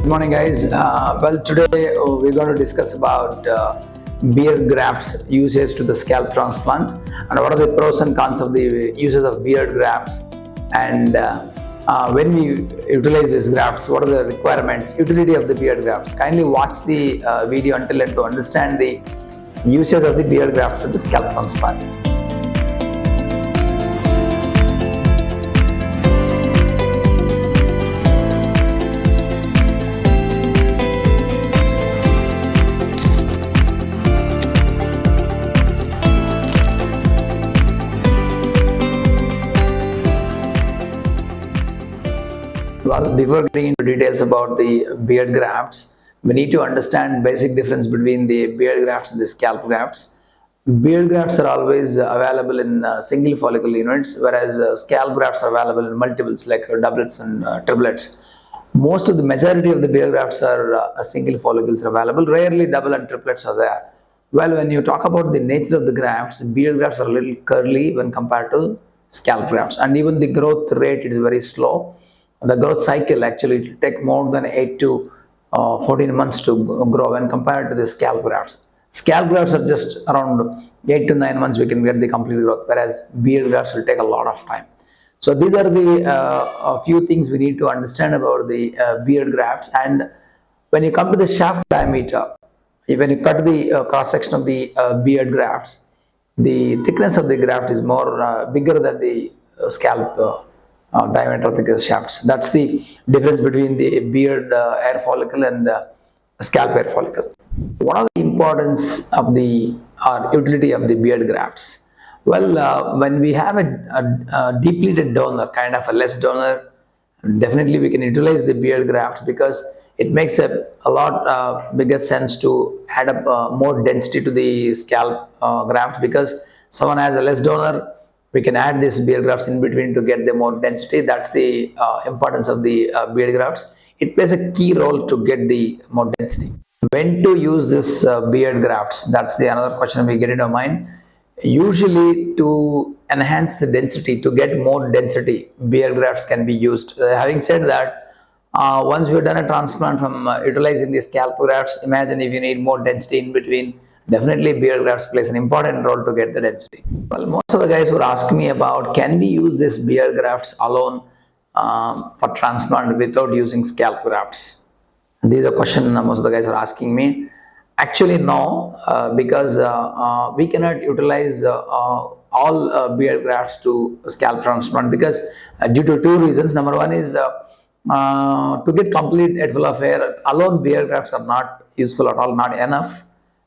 Good morning, guys. Today we're going to discuss about beard grafts uses to the scalp transplant, and what are the pros and cons of the uses of beard grafts, and when we utilize these grafts, what are the requirements, utility of the beard grafts. Kindly watch the video until and to understand the uses of the beard grafts to the scalp transplant. Well, before getting into details about the beard grafts, we need to understand basic difference between the beard grafts and the scalp grafts. Beard grafts are always available in single follicle units, whereas scalp grafts are available in multiples like doublets and triplets. Most of the majority of the beard grafts are single follicles are available. Rarely double and triplets are there. Well, when you talk about the nature of the grafts, beard grafts are a little curly when compared to scalp grafts, and even the growth rate is very slow. The growth cycle actually it will take more than 8 to 14 months to grow when compared to the scalp grafts. Scalp grafts are just around 8 to 9 months we can get the complete growth, whereas beard grafts will take a lot of time. So these are the a few things we need to understand about the beard grafts. And when you come to the shaft diameter, when you cut the cross section of the beard grafts, the thickness of the graft is more bigger than the scalp diameter of the shafts. That's the difference between the beard hair follicle and scalp hair follicle. What are the importance of the utility of the beard grafts? Well, when we have a depleted donor, kind of a less donor, definitely we can utilize the beard grafts because it makes a lot bigger sense to add up more density to the scalp graft, because someone has a less donor, we can add this beard grafts in between to get the more density. That's the importance of the beard grafts. It plays a key role to get the more density. When to use this beard grafts? That's the another question we get in our mind. Usually to enhance the density, to get more density, beard grafts can be used. Having said that, once we've done a transplant from utilizing the scalp grafts, imagine if you need more density in between, definitely beard grafts plays an important role to get the density. Well, most of the guys would ask me about, can we use this beard grafts alone for transplant without using scalp grafts? These are questions most of the guys are asking me. Actually, no, because we cannot utilize all beard grafts to scalp transplant, because due to two reasons. Number one is to get complete head full of hair, alone beard grafts are not useful at all, not enough.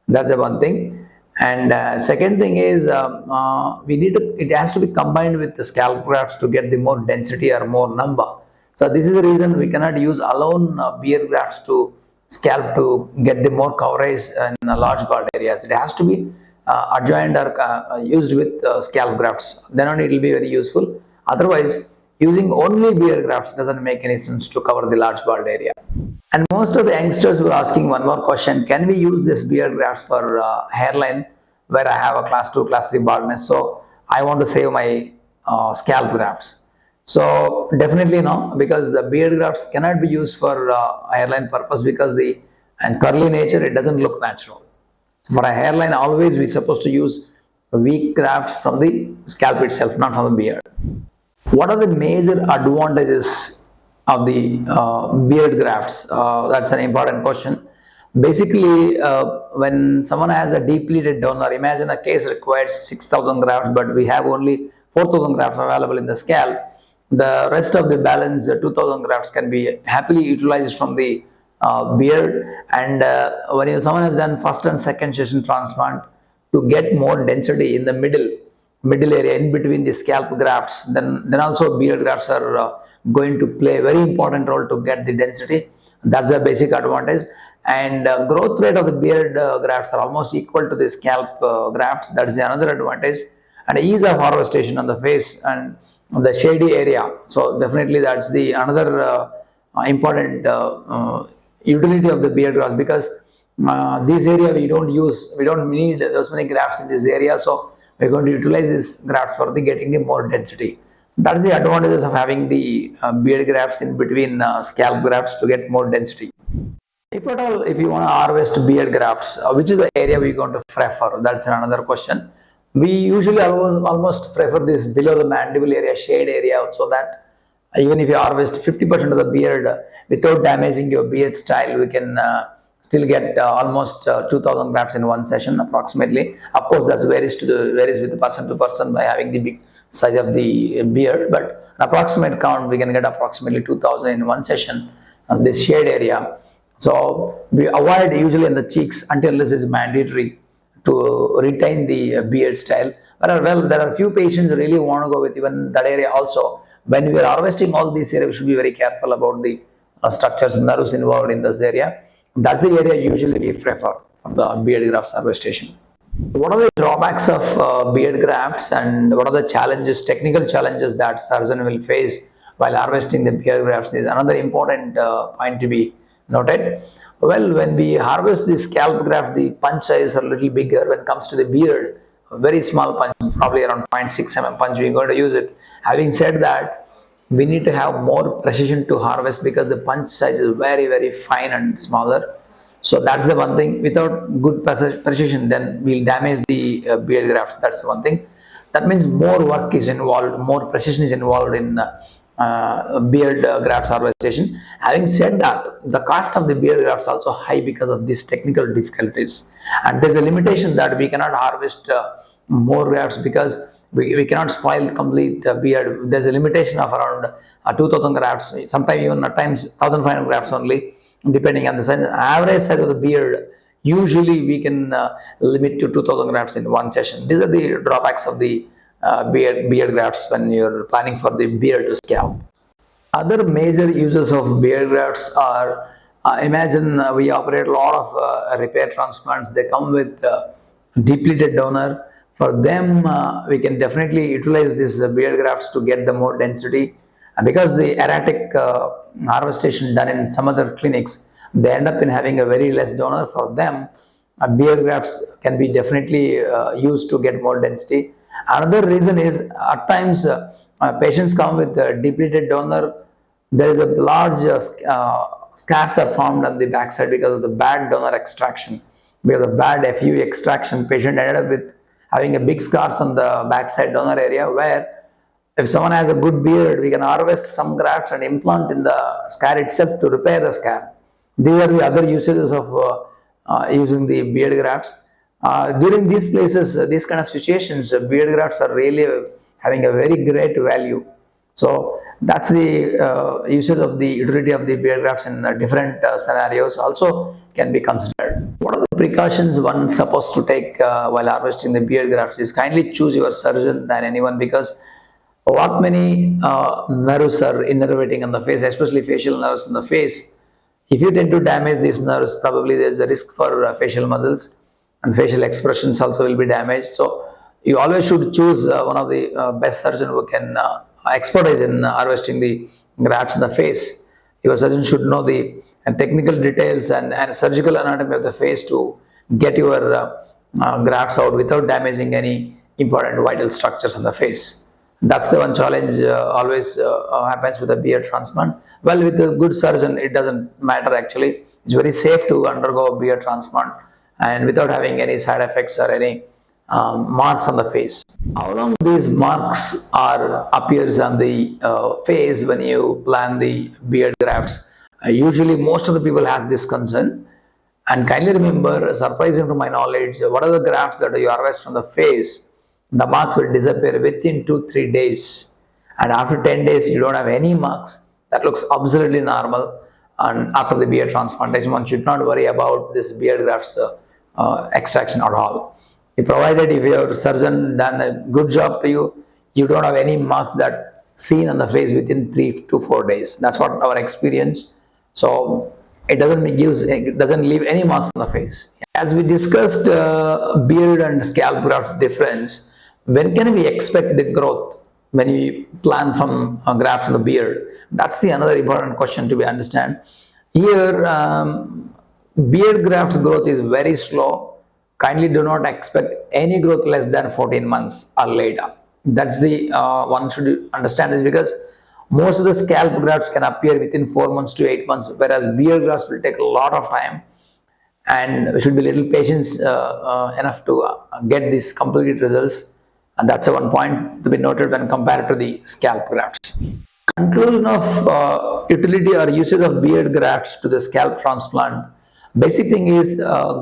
That's the one thing. And second thing is it has to be combined with the scalp grafts to get the more density or more number. So this is the reason we cannot use alone beard grafts to scalp to get the more coverage in large bald areas. It has to be adjoined or used with scalp grafts. Then only it will be very useful. Otherwise, using only beard grafts doesn't make any sense to cover the large bald area. And most of the youngsters were asking one more question: can we use this beard grafts for hairline where I have a class 2, class 3 baldness? So I want to save my scalp grafts. So definitely no, because the beard grafts cannot be used for hairline purpose, because the curly nature, it doesn't look natural. So for a hairline, always we're supposed to use weak grafts from the scalp itself, not from the beard. What are the major advantages of the beard grafts? That's an important question. Basically, when someone has a depleted donor, imagine a case requires 6,000 grafts, but we have only 4,000 grafts available in the scalp. The rest of the balance, 2,000 grafts, can be happily utilized from the beard. And when someone has done first and second session transplant, to get more density in the middle area in between the scalp grafts, then also beard grafts are going to play a very important role to get the density. That's a basic advantage. And growth rate of the beard grafts are almost equal to the scalp grafts. That is another advantage. And ease of harvestation on the face and on the shady area. So definitely that's the another important utility of the beard grafts, because this area we don't need those many grafts in this area. So we're going to utilize this grafts for the getting the more density. That is the advantages of having the beard grafts in between scalp grafts to get more density. If at all, if you want to harvest beard grafts, which is the area we're going to prefer? That's another question. We usually almost prefer this below the mandible area, shade area, so that even if you harvest 50% of the beard without damaging your beard style, we can still get almost 2000 grafts in one session approximately. Of course, that varies with the person to person by having the big size of the beard, but an approximate count we can get approximately 2000 in one session on this shade area. So we avoid usually in the cheeks until this is mandatory to retain the beard style. Well, there are few patients who really want to go with even that area also. When we are harvesting all these areas, we should be very careful about the structures, nerves involved in this area. That's the area usually we prefer for the beard grafts harvestation. What are the drawbacks of beard grafts, and what are the challenges, technical challenges that surgeon will face while harvesting the beard grafts? Is another important point to be noted. Well, when we harvest the scalp graft, the punch size is a little bigger. When it comes to the beard, a very small punch, probably around 0.6 mm punch, we're going to use it. Having said that, we need to have more precision to harvest because the punch size is very fine and smaller. So that's the one thing. Without good precision, then we'll damage the beard graft. That's one thing. That means more work is involved, more precision is involved in beard grafts harvestation. Having said that, the cost of the beard grafts also high because of these technical difficulties, and there's a limitation that we cannot harvest more grafts because we cannot spoil complete beard. There's a limitation of around 2000 grafts, sometimes even at times 1500 grafts only, depending on the size. Average size of the beard, usually we can limit to 2000 grafts in one session. These are the drawbacks of the beard grafts when you're planning for the beard to scalp. Other major uses of beard grafts are, imagine we operate a lot of repair transplants. They come with depleted donor. For them, we can definitely utilize these beard grafts to get the more density. Because the erratic harvestation done in some other clinics, they end up in having a very less donor. For them, beard grafts can be definitely used to get more density. Another reason is at times patients come with depleted donor. There is a large scars are formed on the backside because of the bad donor extraction. Because of bad FUE extraction, patient ended up with having a big scars on the backside donor area, where if someone has a good beard, we can harvest some grafts and implant in the scar itself to repair the scar. These are the other usages of using the beard grafts. During these places, these kind of situations, beard grafts are really having a very great value. So that's the usage of the utility of the beard grafts in different scenarios also can be considered. What are the precautions one supposed to take while harvesting the beard grafts? Is kindly choose your surgeon than anyone, because what many nerves are innervating on the face, especially facial nerves in the face. If you tend to damage these nerves, probably there's a risk for facial muscles, and facial expressions also will be damaged. So you always should choose one of the best surgeon who can expertise in harvesting the grafts in the face. Your surgeon should know the technical details and surgical anatomy of the face to get your grafts out without damaging any important vital structures in the face. That's the one challenge always happens with a beard transplant. Well, with a good surgeon, it doesn't matter actually. It's very safe to undergo a beard transplant and without having any side effects or any marks on the face. How long these marks are appears on the face when you plan the beard grafts? Usually, most of the people has this concern. And kindly remember, surprising to my knowledge, what are the grafts that you harvest from the face? The marks will disappear within 2-3 days, and after 10 days, you don't have any marks. That looks absolutely normal. And after the beard transplantation, one should not worry about this beard grafts extraction at all. Provided if your surgeon done a good job to you, you don't have any marks that seen on the face within 3 to 4 days. That's what our experience. So it doesn't leave any marks on the face. As we discussed, beard and scalp graft difference. When can we expect the growth when we plan from grafts on the beard? That's the another important question to be understand. Here, beard grafts growth is very slow. Kindly do not expect any growth less than 14 months or later. That's the one should understand, is because Most of the scalp grafts can appear within 4 months to 8 months, whereas beard grafts will take a lot of time, and we should be little patience enough to get these complete results. And that's a one point to be noted when compared to the scalp grafts. Conclusion of utility or uses of beard grafts to the scalp transplant. Basic thing is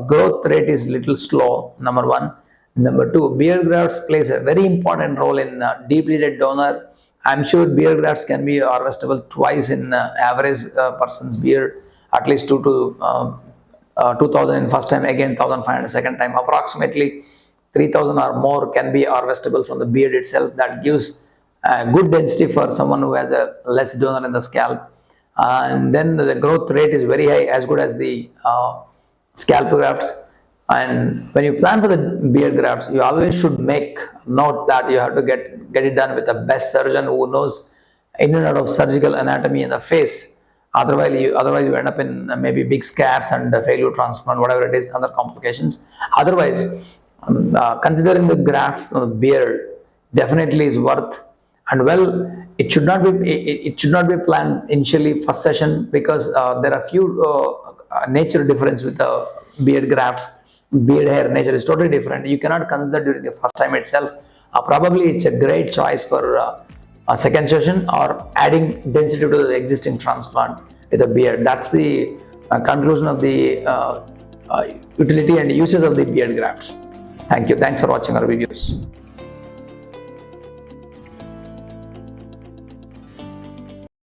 growth rate is little slow, number one. Number two, beard grafts plays a very important role in deeply dead donor. I'm sure beard grafts can be harvestable twice in average person's beard, at least 2000 in first time, again 1500 second time. Approximately 3000 or more can be harvestable from the beard itself. That gives good density for someone who has a less donor in the scalp. And then the growth rate is very high, as good as the scalp grafts. And when you plan for the beard grafts, you always should make note that you have to get it done with the best surgeon who knows in and out of surgical anatomy in the face. Otherwise you end up in maybe big scars and failure transplant, whatever it is, other complications. Otherwise, considering the graft of beard definitely is worth. And well, it should not be planned initially first session, because there are few nature difference with the beard grafts. Beard hair nature is totally different. You cannot consider during the first time itself. Probably it's a great choice for a second session, or adding density to the existing transplant with a beard. That's the conclusion of the utility and uses of the beard grafts. Thank you. Thanks for watching our videos.